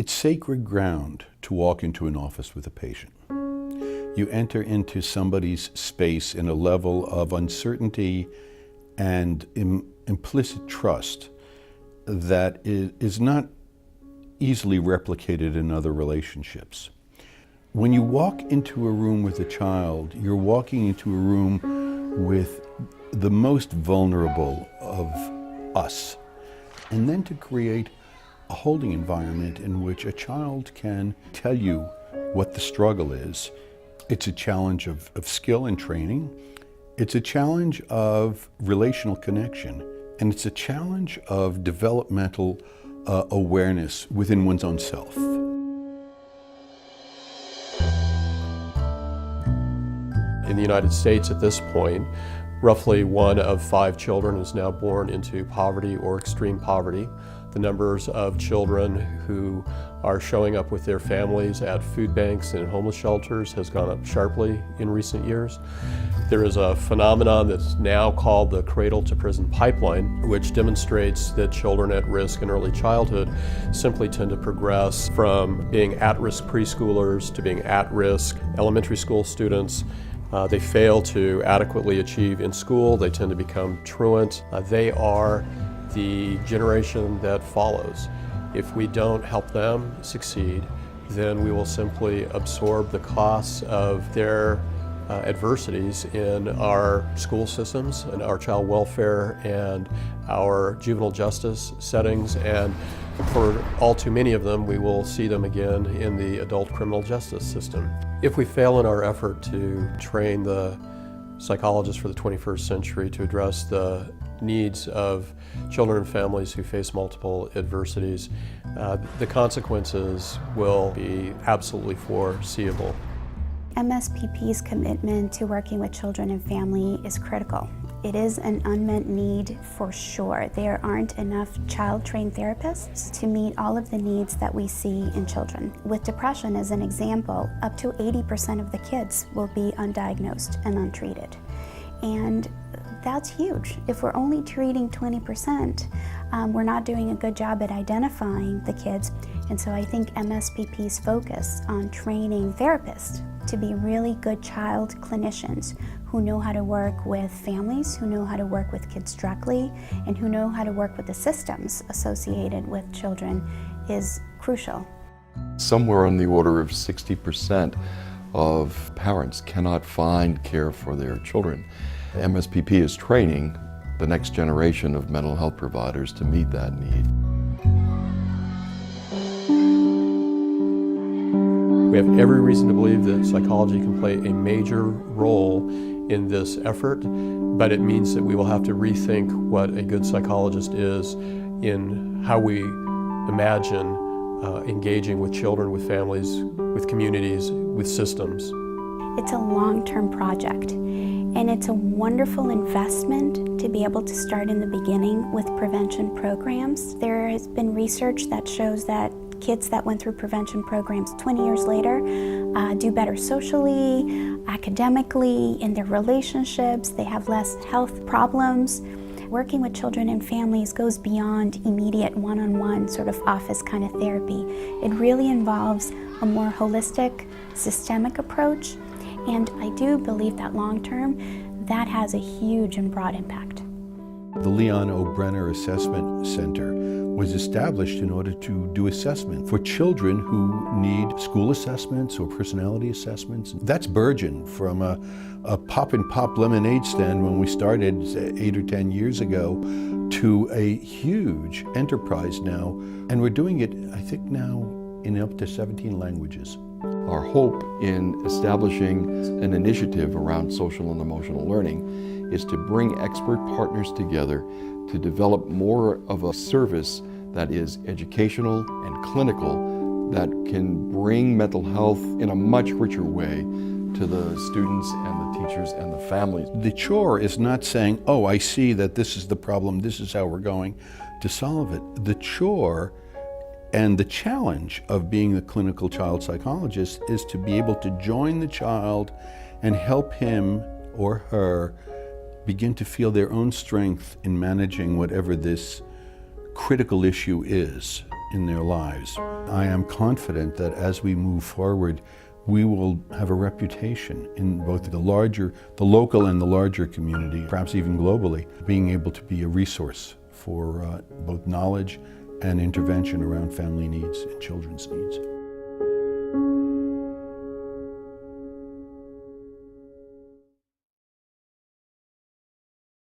It's sacred ground to walk into an office with a patient. You enter into somebody's space in a level of uncertainty and implicit trust that is not easily replicated in other relationships. When you walk into a room with a child, you're walking into a room with the most vulnerable of us. And then to create a holding environment in which a child can tell you what the struggle is. It's a challenge of skill and training. It's a challenge of relational connection. And it's a challenge of developmental awareness within one's own self. In the United States at this point, roughly 1 of 5 children is now born into poverty or extreme poverty. The numbers of children who are showing up with their families at food banks and homeless shelters has gone up sharply in recent years. There is a phenomenon that's now called the cradle-to-prison pipeline, which demonstrates that children at risk in early childhood simply tend to progress from being at-risk preschoolers to being at-risk elementary school students. They fail to adequately achieve in school. They tend to become truant. They are the generation that follows. If we don't help them succeed, then we will simply absorb the costs of their adversities in our school systems and our child welfare and our juvenile justice settings, and for all too many of them, we will see them again in the adult criminal justice system. If we fail in our effort to train the psychologists for the 21st century to address the needs of children and families who face multiple adversities, the consequences will be absolutely foreseeable. MSPP's commitment to working with children and family is critical. It is an unmet need for sure. There aren't enough child-trained therapists to meet all of the needs that we see in children. With depression, as an example, up to 80% of the kids will be undiagnosed and untreated. And that's huge. If we're only treating 20%, we're not doing a good job at identifying the kids. And so I think MSPP's focus on training therapists to be really good child clinicians who know how to work with families, who know how to work with kids directly, and who know how to work with the systems associated with children is crucial. Somewhere on the order of 60% of parents cannot find care for their children. MSPP is training the next generation of mental health providers to meet that need. We have every reason to believe that psychology can play a major role in this effort, but it means that we will have to rethink what a good psychologist is in how we imagine engaging with children, with families, with communities, with systems. It's a long-term project, and it's a wonderful investment to be able to start in the beginning with prevention programs. There has been research that shows that kids that went through prevention programs 20 years later do better socially, academically, in their relationships. They have less health problems. Working with children and families goes beyond immediate one-on-one sort of office kind of therapy. It really involves a more holistic, systemic approach, and I do believe that long-term, that has a huge and broad impact. The Leon O. Brenner Assessment Center was established in order to do assessment for children who need school assessments or personality assessments. That's burgeoned from a pop-and-pop lemonade stand when we started 8 or 10 years ago to a huge enterprise now. And we're doing it, I think now, in up to 17 languages. Our hope in establishing an initiative around social and emotional learning is to bring expert partners together to develop more of a service that is educational and clinical that can bring mental health in a much richer way to the students and the teachers and the families. The chore is not saying, oh, I see that this is the problem, this is how we're going to solve it. The chore and the challenge of being the clinical child psychologist is to be able to join the child and help him or her begin to feel their own strength in managing whatever this critical issue is in their lives. I am confident that as we move forward, we will have a reputation in both the local and the larger community, perhaps even globally, being able to be a resource for both knowledge and intervention around family needs and children's needs.